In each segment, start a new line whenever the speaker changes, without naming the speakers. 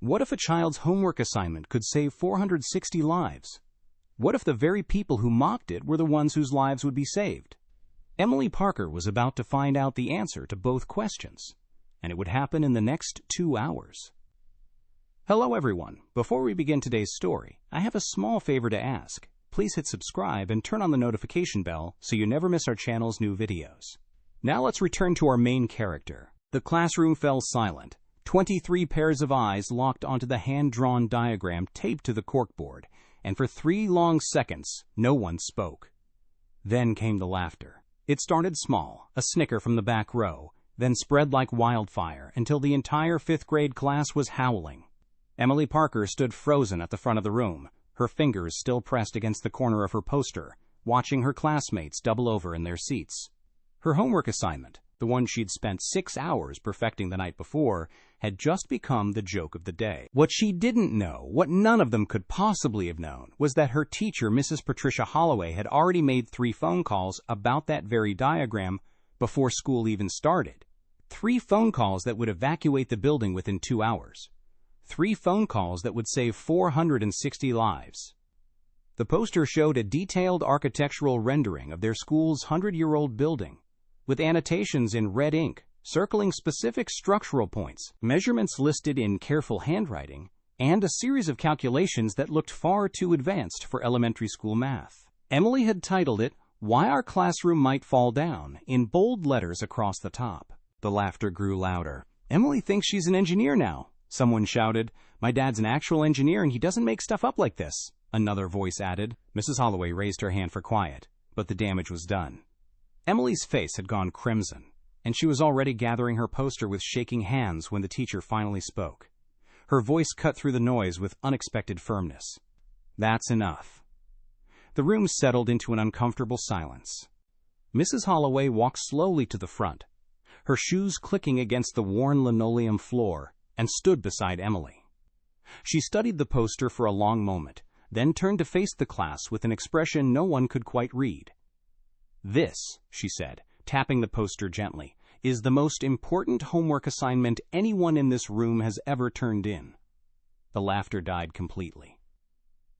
What if a child's homework assignment could save 460 lives? What if the very people who mocked it were the ones whose lives would be saved? Emily Parker was about to find out the answer to both questions, and it would happen in the next 2 hours. Hello everyone. Before we begin today's story, I have a small favor to ask. Please hit subscribe and turn on the notification bell so you never miss our channel's new videos. Now let's return to our main character. The classroom fell silent. 23 pairs of eyes locked onto the hand-drawn diagram taped to the corkboard, and for 3 long seconds, no one spoke. Then came the laughter. It started small, a snicker from the back row, then spread like wildfire until the entire 5th grade class was howling. Emily Parker stood frozen at the front of the room, her fingers still pressed against the corner of her poster, watching her classmates double over in their seats. Her homework assignment, the one she'd spent 6 hours perfecting the night before, had just become the joke of the day. What she didn't know, what none of them could possibly have known, was that her teacher, Mrs. Patricia Holloway, had already made 3 phone calls about that very diagram before school even started. 3 phone calls that would evacuate the building within 2 hours. 3 phone calls that would save 460 lives. The poster showed a detailed architectural rendering of their school's 100-year-old building, with annotations in red ink, circling specific structural points, measurements listed in careful handwriting, and a series of calculations that looked far too advanced for elementary school math. Emily had titled it, "Why Our Classroom Might Fall Down," in bold letters across the top. The laughter grew louder. "Emily thinks she's an engineer now," someone shouted. "My dad's an actual engineer and he doesn't make stuff up like this," another voice added. Mrs. Holloway raised her hand for quiet, but the damage was done. Emily's face had gone crimson, and she was already gathering her poster with shaking hands when the teacher finally spoke. Her voice cut through the noise with unexpected firmness. "That's enough." The room settled into an uncomfortable silence. Mrs. Holloway walked slowly to the front, her shoes clicking against the worn linoleum floor, and stood beside Emily. She studied the poster for a long moment, then turned to face the class with an expression no one could quite read. "This," she said, tapping the poster gently, "is the most important homework assignment anyone in this room has ever turned in." The laughter died completely.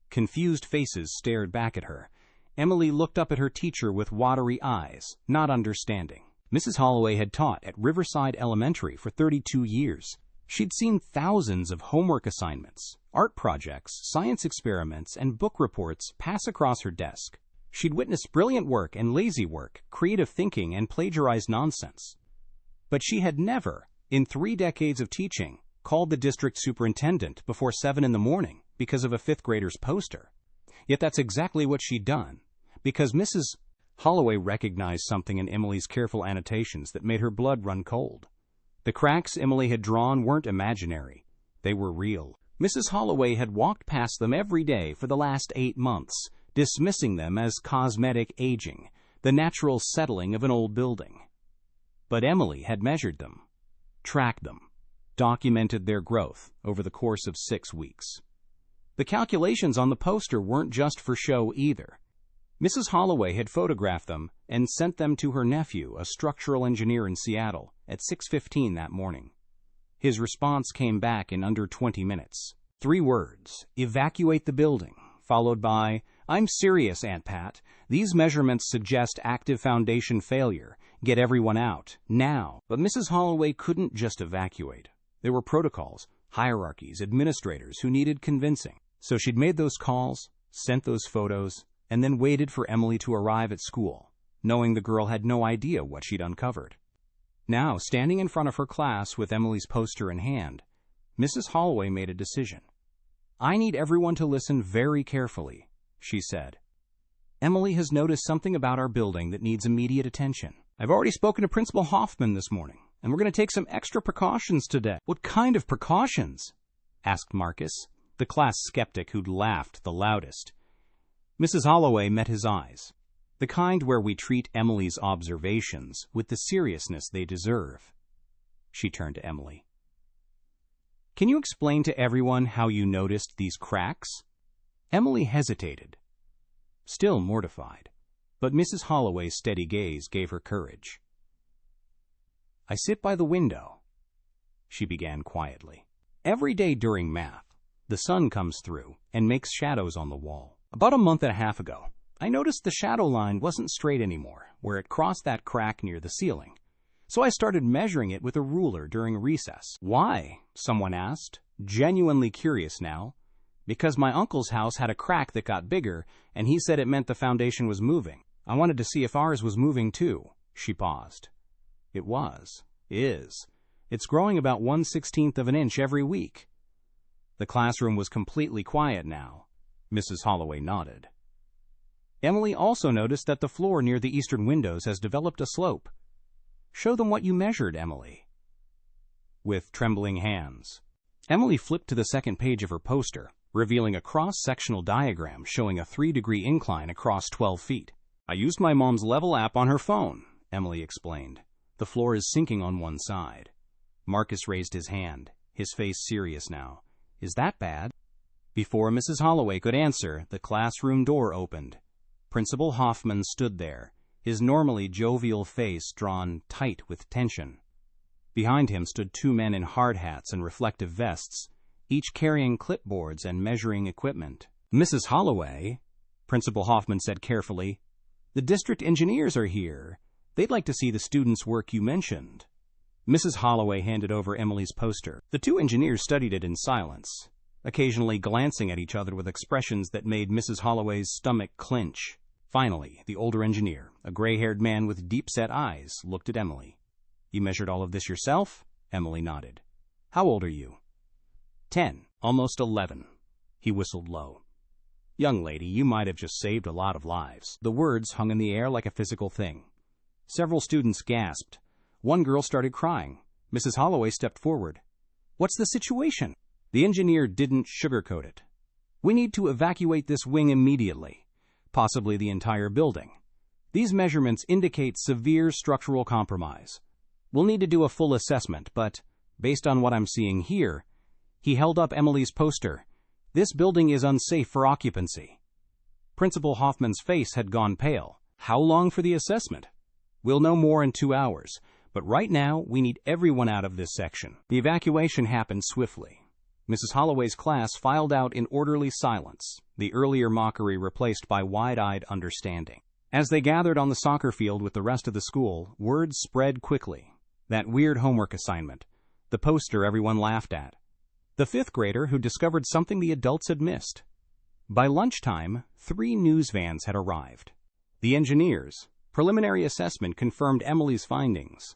Confused faces stared back at her. Emily looked up at her teacher with watery eyes, not understanding. Mrs. Holloway had taught at Riverside Elementary for 32 years. She'd seen thousands of homework assignments, art projects, science experiments, and book reports pass across her desk. She'd witnessed brilliant work and lazy work, creative thinking and plagiarized nonsense. But she had never, in 3 decades of teaching, called the district superintendent before 7 in the morning because of a 5th grader's poster. Yet that's exactly what she'd done, because Mrs. Holloway recognized something in Emily's careful annotations that made her blood run cold. The cracks Emily had drawn weren't imaginary. They were real. Mrs. Holloway had walked past them every day for the last 8 months, dismissing them as cosmetic aging, the natural settling of an old building. But Emily had measured them, tracked them, documented their growth over the course of 6 weeks. The calculations on the poster weren't just for show either. Mrs. Holloway had photographed them and sent them to her nephew, a structural engineer in Seattle, at 6:15 that morning. His response came back in under 20 minutes. 3 words, "Evacuate the building," followed by, "I'm serious, Aunt Pat. These measurements suggest active foundation failure. Get everyone out, now." But Mrs. Holloway couldn't just evacuate. There were protocols, hierarchies, administrators who needed convincing. So she'd made those calls, sent those photos, and then waited for Emily to arrive at school, knowing the girl had no idea what she'd uncovered. Now, standing in front of her class with Emily's poster in hand, Mrs. Holloway made a decision. "I need everyone to listen very carefully," she said. "Emily has noticed something about our building that needs immediate attention. I've already spoken to Principal Hoffman this morning, and we're going to take some extra precautions today." "What kind of precautions?" asked Marcus, the class skeptic who'd laughed the loudest. Mrs. Holloway met his eyes. "The kind where we treat Emily's observations with the seriousness they deserve." She turned to Emily. "Can you explain to everyone how you noticed these cracks?" Emily hesitated, still mortified, but Mrs. Holloway's steady gaze gave her courage. "I sit by the window," she began quietly. Every day during math, the sun comes through and makes shadows on the wall. About a month and a half ago, I noticed the shadow line wasn't straight anymore, where it crossed that crack near the ceiling. So I started measuring it with a ruler during recess. Why? Someone asked, genuinely curious now. Because my uncle's house had a crack that got bigger, and he said it meant the foundation was moving. I wanted to see if ours was moving too. She paused. It was. Is. It's growing about 1/16 of an inch every week. The classroom was completely quiet now. Mrs. Holloway nodded. Emily also noticed that the floor near the eastern windows has developed a slope. Show them what you measured, Emily. With trembling hands, Emily flipped to the second page of her poster, revealing a cross-sectional diagram showing a 3-degree incline across 12 feet. I used my mom's level app on her phone, Emily explained. The floor is sinking on one side. Marcus raised his hand, his face serious now. Is that bad? Before Mrs. Holloway could answer, the classroom door opened. Principal Hoffman stood there, his normally jovial face drawn tight with tension. Behind him stood 2 men in hard hats and reflective vests, each carrying clipboards and measuring equipment. Mrs. Holloway, Principal Hoffman said carefully, the district engineers are here. They'd like to see the students' work you mentioned. Mrs. Holloway handed over Emily's poster. The 2 engineers studied it in silence, occasionally glancing at each other with expressions that made Mrs. Holloway's stomach clench. Finally, the older engineer, a gray-haired man with deep-set eyes, looked at Emily. You measured all of this yourself? Emily nodded. How old are you? 10, almost 11. He whistled low. Young lady, you might have just saved a lot of lives. The words hung in the air like a physical thing. Several students gasped. One girl started crying. Mrs. Holloway stepped forward. What's the situation? The engineer didn't sugarcoat it. We need to evacuate this wing immediately, possibly the entire building. These measurements indicate severe structural compromise. We'll need to do a full assessment, but based on what I'm seeing here, he held up Emily's poster. This building is unsafe for occupancy. Principal Hoffman's face had gone pale. How long for the assessment? We'll know more in 2 hours, but right now we need everyone out of this section. The evacuation happened swiftly. Mrs. Holloway's class filed out in orderly silence, the earlier mockery replaced by wide-eyed understanding. As they gathered on the soccer field with the rest of the school, words spread quickly. That weird homework assignment, the poster everyone laughed at, the 5th grader who discovered something the adults had missed. By lunchtime, 3 news vans had arrived. The engineers' preliminary assessment confirmed Emily's findings.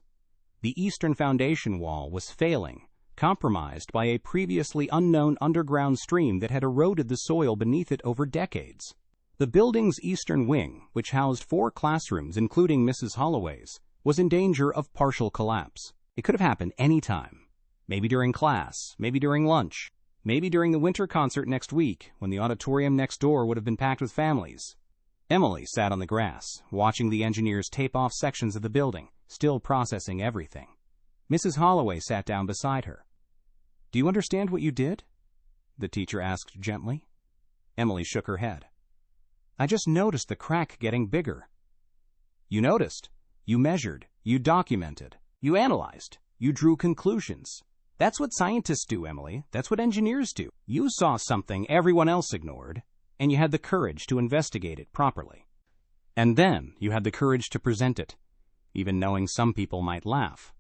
The eastern foundation wall was failing, compromised by a previously unknown underground stream that had eroded the soil beneath it over decades. The building's eastern wing, which housed 4 classrooms, including Mrs. Holloway's, was in danger of partial collapse. It could have happened any time. Maybe during class, maybe during lunch, maybe during the winter concert next week, when the auditorium next door would have been packed with families. Emily sat on the grass, watching the engineers tape off sections of the building, still processing everything. Mrs. Holloway sat down beside her. Do you understand what you did? The teacher asked gently. Emily shook her head. I just noticed the crack getting bigger. You noticed. You measured. You documented. You analyzed. You drew conclusions. That's what scientists do, Emily. That's what engineers do. You saw something everyone else ignored, and you had the courage to investigate it properly. And then you had the courage to present it, even knowing some people might laugh.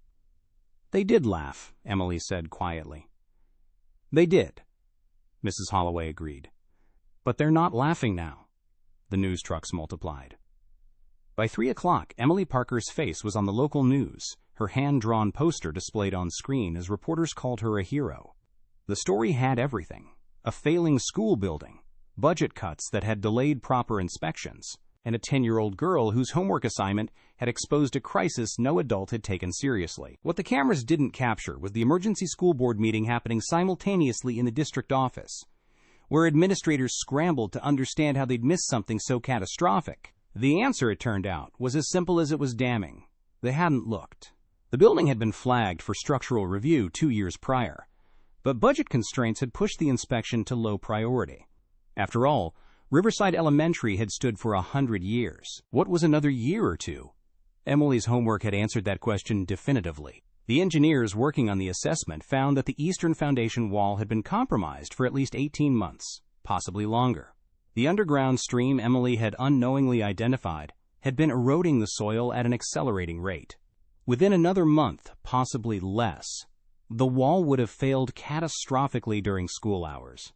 They did laugh, Emily said quietly. They did, Mrs. Holloway agreed. But they're not laughing now. The news trucks multiplied. By 3 o'clock, Emily Parker's face was on the local news, her hand-drawn poster displayed on screen as reporters called her a hero. The story had everything: a failing school building, budget cuts that had delayed proper inspections, and a 10-year-old girl whose homework assignment had exposed a crisis no adult had taken seriously. What the cameras didn't capture was the emergency school board meeting happening simultaneously in the district office, where administrators scrambled to understand how they'd missed something so catastrophic. The answer, it turned out, was as simple as it was damning. They hadn't looked. The building had been flagged for structural review 2 years prior, but budget constraints had pushed the inspection to low priority. After all, Riverside Elementary had stood for 100 years. What was another year or two? Emily's homework had answered that question definitively. The engineers working on the assessment found that the eastern foundation wall had been compromised for at least 18 months, possibly longer. The underground stream Emily had unknowingly identified had been eroding the soil at an accelerating rate. Within another month, possibly less, the wall would have failed catastrophically during school hours.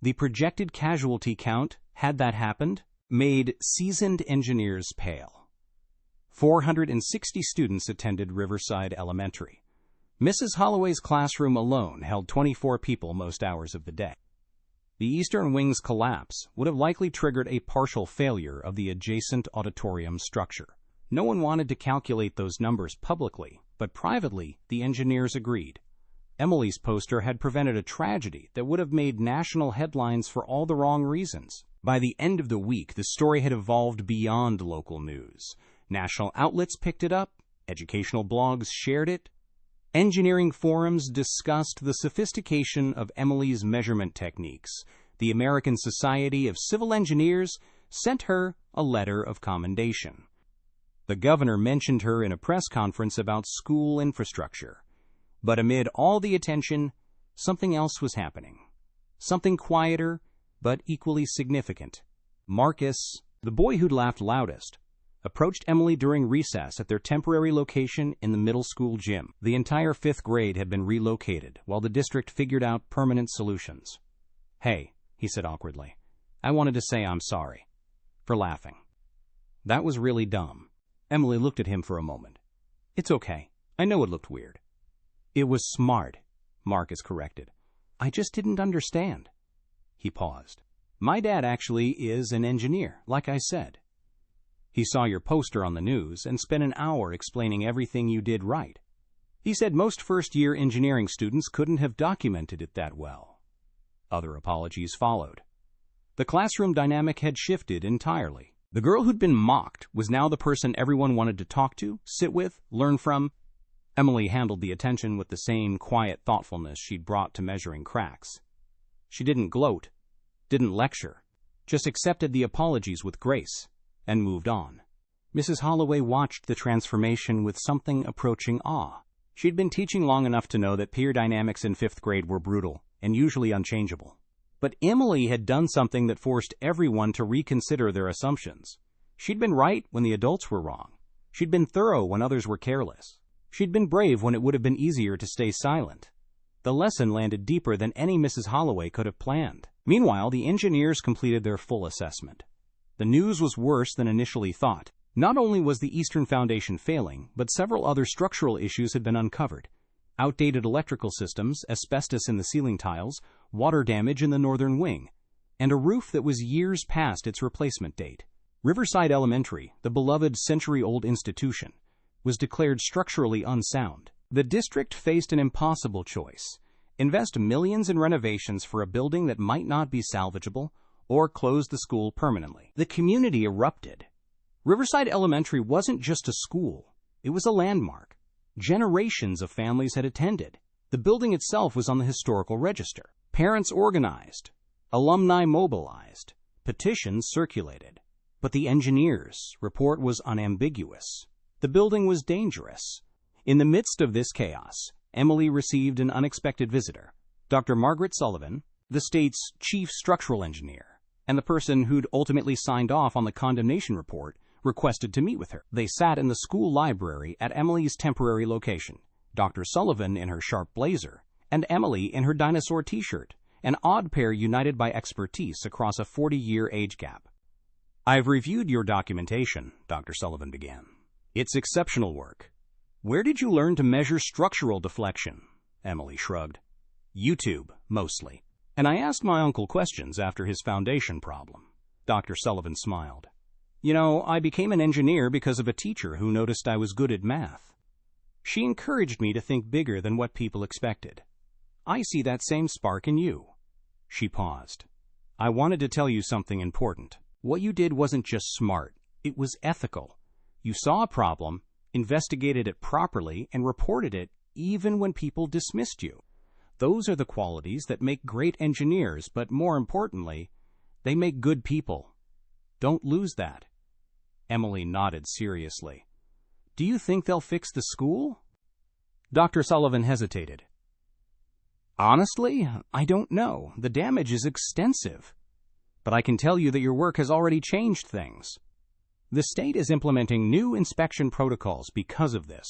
The projected casualty count, had that happened, made seasoned engineers pale. 460 students attended Riverside Elementary. Mrs. Holloway's classroom alone held 24 people most hours of the day. The eastern wing's collapse would have likely triggered a partial failure of the adjacent auditorium structure. No one wanted to calculate those numbers publicly, but privately, the engineers agreed. Emily's poster had prevented a tragedy that would have made national headlines for all the wrong reasons. By the end of the week, the story had evolved beyond local news. National outlets picked it up, educational blogs shared it, engineering forums discussed the sophistication of Emily's measurement techniques. The American Society of Civil Engineers sent her a letter of commendation. The governor mentioned her in a press conference about school infrastructure. But amid all the attention, something else was happening. Something quieter, but equally significant. Marcus, the boy who'd laughed loudest, approached Emily during recess at their temporary location in the middle school gym. The entire 5th grade had been relocated, while the district figured out permanent solutions. "Hey," he said awkwardly, "I wanted to say I'm sorry for laughing. That was really dumb." Emily looked at him for a moment. "It's okay. I know it looked weird." "It was smart," Marcus corrected. "I just didn't understand." He paused. "My dad actually is an engineer, like I said. He saw your poster on the news and spent an hour explaining everything you did right. He said most first-year engineering students couldn't have documented it that well." Other apologies followed. The classroom dynamic had shifted entirely. The girl who'd been mocked was now the person everyone wanted to talk to, sit with, learn from. Emily handled the attention with the same quiet thoughtfulness she'd brought to measuring cracks. She didn't gloat, didn't lecture, just accepted the apologies with grace and moved on. Mrs. Holloway watched the transformation with something approaching awe. She'd been teaching long enough to know that peer dynamics in 5th grade were brutal and usually unchangeable. But Emily had done something that forced everyone to reconsider their assumptions. She'd been right when the adults were wrong. She'd been thorough when others were careless. She'd been brave when it would have been easier to stay silent. The lesson landed deeper than any Mrs. Holloway could have planned. Meanwhile, the engineers completed their full assessment. The news was worse than initially thought. Not only was the Eastern Foundation failing, but several other structural issues had been uncovered. Outdated electrical systems, asbestos in the ceiling tiles, water damage in the northern wing, and a roof that was years past its replacement date. Riverside Elementary, the beloved century-old institution, was declared structurally unsound. The district faced an impossible choice: invest millions in renovations for a building that might not be salvageable, or close the school permanently. The community erupted. Riverside Elementary wasn't just a school, it was a landmark. Generations of families had attended. The building itself was on the historical register. Parents organized, alumni mobilized, petitions circulated. But the engineers' report was unambiguous. The building was dangerous. In the midst of this chaos, Emily received an unexpected visitor, Dr. Margaret Sullivan, the state's chief structural engineer, and the person who'd ultimately signed off on the condemnation report requested to meet with her. They sat in the school library at Emily's temporary location, Dr. Sullivan in her sharp blazer, and Emily in her dinosaur t-shirt, an odd pair united by expertise across a 40-year age gap. "I've reviewed your documentation," Dr. Sullivan began. "It's exceptional work. Where did you learn to measure structural deflection?" Emily shrugged. "YouTube, mostly. And I asked my uncle questions after his foundation problem." Dr. Sullivan smiled. "You know, I became an engineer because of a teacher who noticed I was good at math. She encouraged me to think bigger than what people expected. I see that same spark in you." She paused. "I wanted to tell you something important. What you did wasn't just smart, it was ethical. You saw a problem, investigated it properly, and reported it even when people dismissed you. Those are the qualities that make great engineers, but more importantly, they make good people. Don't lose that." Emily nodded seriously. "Do you think they'll fix the school?" Dr. Sullivan hesitated. Honestly, I don't know. The damage is extensive. But I can tell you that your work has already changed things. The state is implementing new inspection protocols because of this.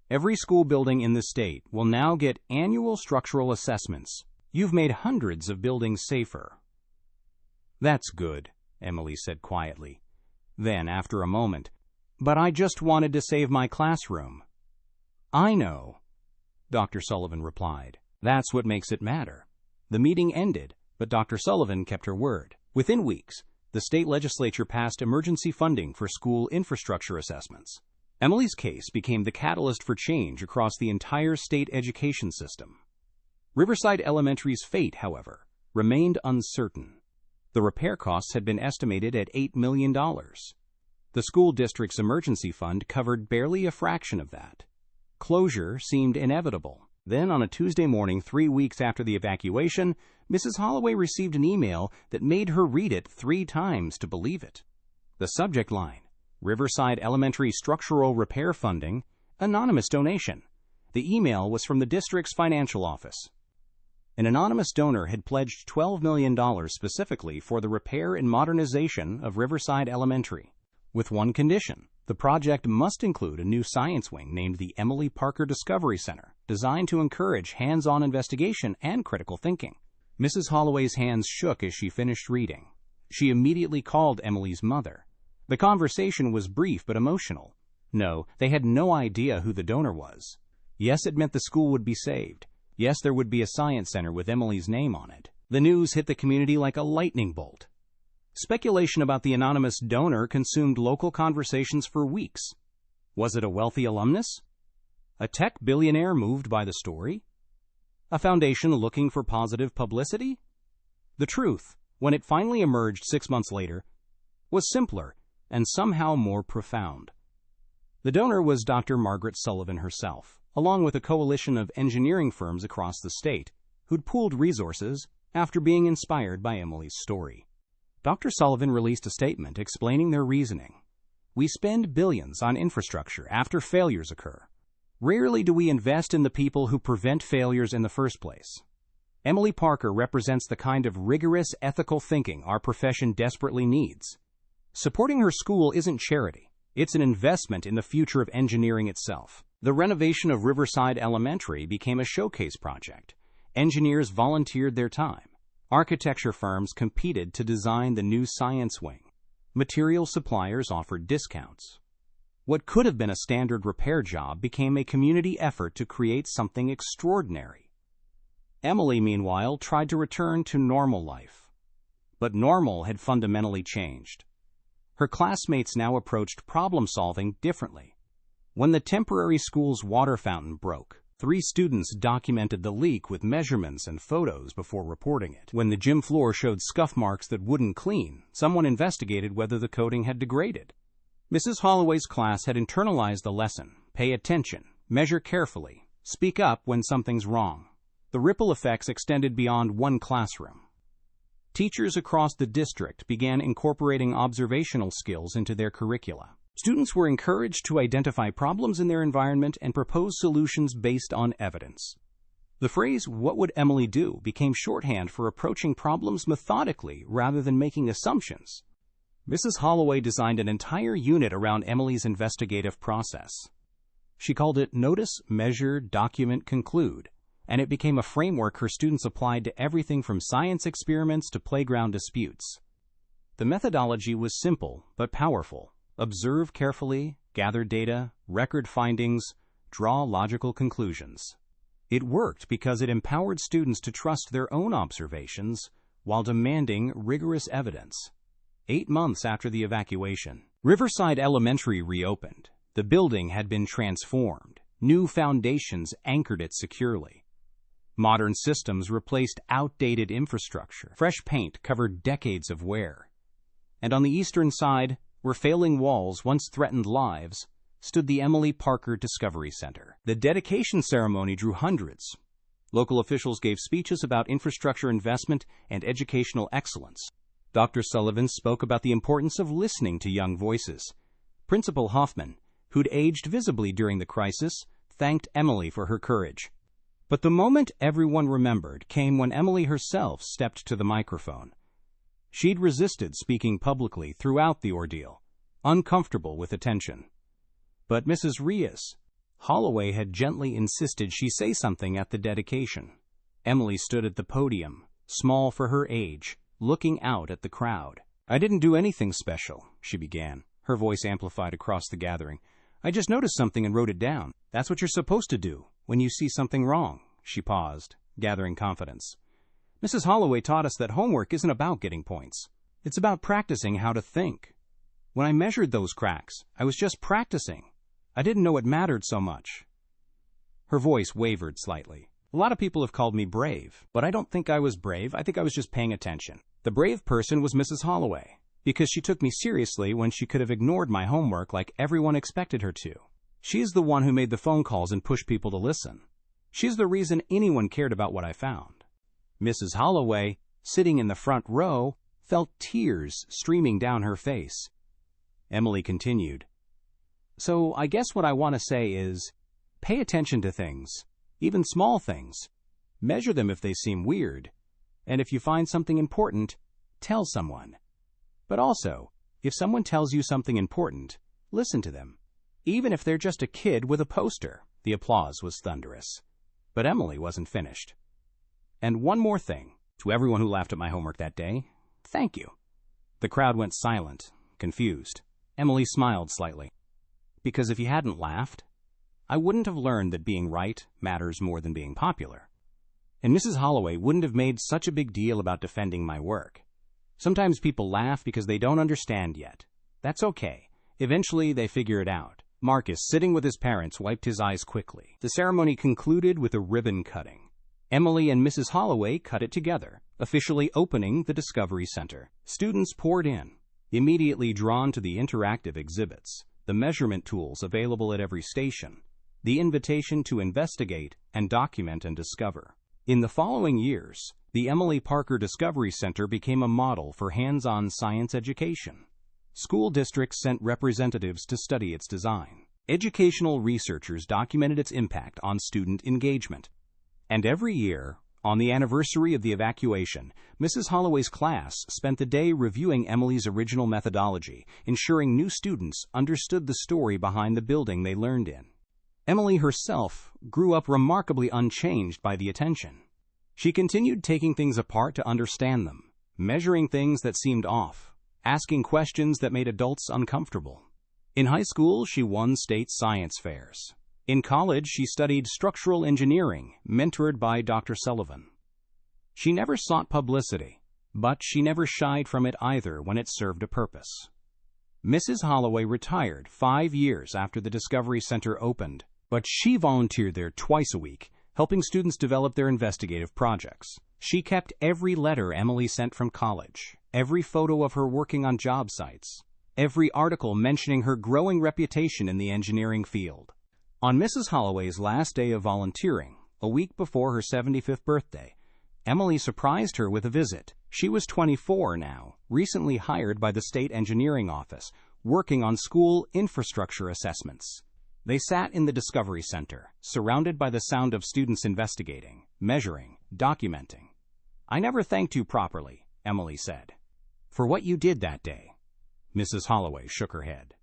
Every school building in the state will now get annual structural assessments. You've made hundreds of buildings safer. That's good, Emily said quietly. Then, after a moment, but I just wanted to save my classroom. I know, Dr. Sullivan replied. That's what makes it matter. The meeting ended, but Dr. Sullivan kept her word. Within weeks, the state legislature passed emergency funding for school infrastructure assessments. Emily's case became the catalyst for change across the entire state education system. Riverside Elementary's fate, however, remained uncertain. The repair costs had been estimated at $8 million. The school district's emergency fund covered barely a fraction of that. Closure seemed inevitable. Then, on a Tuesday morning 3 weeks after the evacuation, Mrs. Holloway received an email that made her read it 3 times to believe it. The subject line: Riverside Elementary Structural Repair Funding, anonymous donation. The email was from the district's financial office. An anonymous donor had pledged $12 million specifically for the repair and modernization of Riverside Elementary, with one condition. The project must include a new science wing named the Emily Parker Discovery Center, designed to encourage hands-on investigation and critical thinking. Mrs. Holloway's hands shook as she finished reading. She immediately called Emily's mother. The conversation was brief but emotional. No, they had no idea who the donor was. Yes, it meant the school would be saved. Yes, there would be a science center with Emily's name on it. The news hit the community like a lightning bolt. Speculation about the anonymous donor consumed local conversations for weeks. Was it a wealthy alumnus? A tech billionaire moved by the story? A foundation looking for positive publicity? The truth, when it finally emerged 6 months later, was simpler and somehow more profound. The donor was Dr. Margaret Sullivan herself, along with a coalition of engineering firms across the state who'd pooled resources after being inspired by Emily's story. Dr. Sullivan released a statement explaining their reasoning. We spend billions on infrastructure after failures occur. Rarely do we invest in the people who prevent failures in the first place. Emily Parker represents the kind of rigorous ethical thinking our profession desperately needs. Supporting her school isn't charity. It's an investment in the future of engineering itself. The renovation of Riverside Elementary became a showcase project. Engineers volunteered their time. Architecture firms competed to design the new science wing. Material suppliers offered discounts. What could have been a standard repair job became a community effort to create something extraordinary. Emily, meanwhile, tried to return to normal life. But normal had fundamentally changed. Her classmates now approached problem-solving differently. When the temporary school's water fountain broke, 3 students documented the leak with measurements and photos before reporting it. When the gym floor showed scuff marks that wouldn't clean, someone investigated whether the coating had degraded. Mrs. Holloway's class had internalized the lesson: pay attention, measure carefully, speak up when something's wrong. The ripple effects extended beyond one classroom. Teachers across the district began incorporating observational skills into their curricula. Students were encouraged to identify problems in their environment and propose solutions based on evidence. The phrase, "What would Emily do?" became shorthand for approaching problems methodically rather than making assumptions. Mrs. Holloway designed an entire unit around Emily's investigative process. She called it Notice, Measure, Document, Conclude, and it became a framework her students applied to everything from science experiments to playground disputes. The methodology was simple but powerful. Observe carefully, gather data, record findings, draw logical conclusions. It worked because it empowered students to trust their own observations while demanding rigorous evidence. 8 months after the evacuation, Riverside Elementary reopened. The building had been transformed. New foundations anchored it securely. Modern systems replaced outdated infrastructure. Fresh paint covered decades of wear. And on the eastern side, where failing walls once threatened lives, stood the Emily Parker Discovery Center. The dedication ceremony drew hundreds. Local officials gave speeches about infrastructure investment and educational excellence. Dr. Sullivan spoke about the importance of listening to young voices. Principal Hoffman, who'd aged visibly during the crisis, thanked Emily for her courage. But the moment everyone remembered came when Emily herself stepped to the microphone. She'd resisted speaking publicly throughout the ordeal, uncomfortable with attention. But Mrs. Holloway had gently insisted she say something at the dedication. Emily stood at the podium, small for her age, looking out at the crowd. "I didn't do anything special," she began, her voice amplified across the gathering. "I just noticed something and wrote it down. That's what you're supposed to do when you see something wrong." She paused, gathering confidence. "Mrs. Holloway taught us that homework isn't about getting points. It's about practicing how to think. When I measured those cracks, I was just practicing. I didn't know it mattered so much." Her voice wavered slightly. "A lot of people have called me brave, but I don't think I was brave. I think I was just paying attention. The brave person was Mrs. Holloway, because she took me seriously when she could have ignored my homework like everyone expected her to. She's the one who made the phone calls and pushed people to listen. She's the reason anyone cared about what I found." Mrs. Holloway, sitting in the front row, felt tears streaming down her face. Emily continued, "So I guess what I want to say is, pay attention to things, even small things. Measure them if they seem weird. And if you find something important, tell someone. But also, if someone tells you something important, listen to them. Even if they're just a kid with a poster." The applause was thunderous. But Emily wasn't finished. "And one more thing, to everyone who laughed at my homework that day, thank you." The crowd went silent, confused. Emily smiled slightly. "Because if you hadn't laughed, I wouldn't have learned that being right matters more than being popular. And Mrs. Holloway wouldn't have made such a big deal about defending my work. Sometimes people laugh because they don't understand yet. That's okay. Eventually they figure it out." Marcus, sitting with his parents, wiped his eyes quickly. The ceremony concluded with a ribbon cutting. Emily and Mrs. Holloway cut it together, officially opening the Discovery Center. Students poured in, immediately drawn to the interactive exhibits, the measurement tools available at every station, the invitation to investigate and document and discover. In the following years, the Emily Parker Discovery Center became a model for hands-on science education. School districts sent representatives to study its design. Educational researchers documented its impact on student engagement. And every year, on the anniversary of the evacuation, Mrs. Holloway's class spent the day reviewing Emily's original methodology, ensuring new students understood the story behind the building they learned in. Emily herself grew up remarkably unchanged by the attention. She continued taking things apart to understand them, measuring things that seemed off, asking questions that made adults uncomfortable. In high school, she won state science fairs. In college, she studied structural engineering, mentored by Dr. Sullivan. She never sought publicity, but she never shied from it either when it served a purpose. Mrs. Holloway retired 5 years after the Discovery Center opened, but she volunteered there twice a week, helping students develop their investigative projects. She kept every letter Emily sent from college, every photo of her working on job sites, every article mentioning her growing reputation in the engineering field. On Mrs. Holloway's last day of volunteering, a week before her 75th birthday, Emily surprised her with a visit. She was 24 now, recently hired by the state engineering office, working on school infrastructure assessments. They sat in the Discovery Center, surrounded by the sound of students investigating, measuring, documenting. "I never thanked you properly," Emily said, "for what you did that day." Mrs. Holloway shook her head.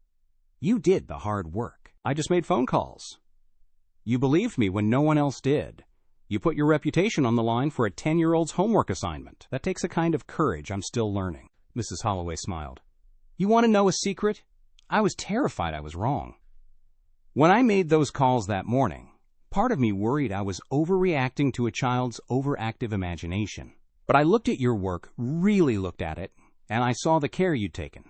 "You did the hard work. I just made phone calls. You believed me when no one else did. You put your reputation on the line for a 10-year-old's homework assignment. That takes a kind of courage I'm still learning." Mrs. Holloway smiled. "You want to know a secret? I was terrified I was wrong. When I made those calls that morning, part of me worried I was overreacting to a child's overactive imagination. But I looked at your work, really looked at it, and I saw the care you'd taken,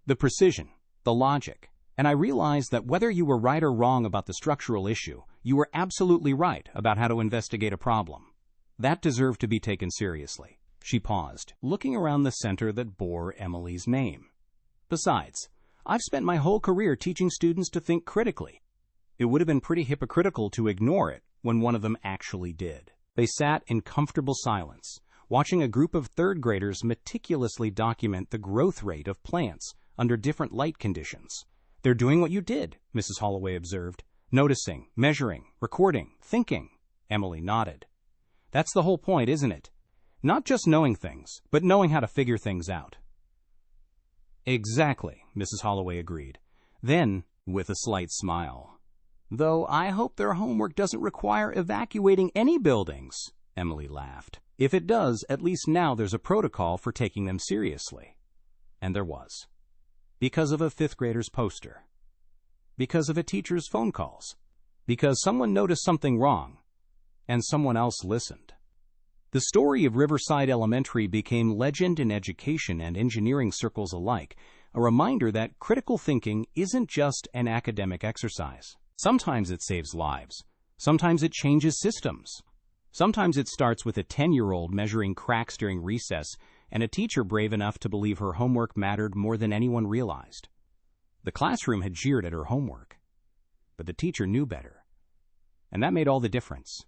the precision, the logic, and I realized that whether you were right or wrong about the structural issue, you were absolutely right about how to investigate a problem. That deserved to be taken seriously." She paused, looking around the center that bore Emily's name. "Besides, I've spent my whole career teaching students to think critically. It would have been pretty hypocritical to ignore it when one of them actually did." They sat in comfortable silence, watching a group of third graders meticulously document the growth rate of plants under different light conditions. "They're doing what you did," Mrs. Holloway observed. Noticing, measuring, recording, thinking. Emily nodded. That's the whole point, isn't it? Not just knowing things, but knowing how to figure things out. Exactly, Mrs. Holloway agreed. Then, with a slight smile, though I hope their homework doesn't require evacuating any buildings, Emily laughed. If it does, at least now there's a protocol for taking them seriously. And there was. Because of a fifth grader's poster. Because of a teacher's phone calls. Because someone noticed something wrong, and someone else listened. The story of Riverside Elementary became legend in education and engineering circles alike, a reminder that critical thinking isn't just an academic exercise. Sometimes it saves lives. Sometimes it changes systems. Sometimes it starts with a 10-year-old measuring cracks during recess and a teacher brave enough to believe her homework mattered more than anyone realized. The classroom had jeered at her homework, but the teacher knew better. And that made all the difference.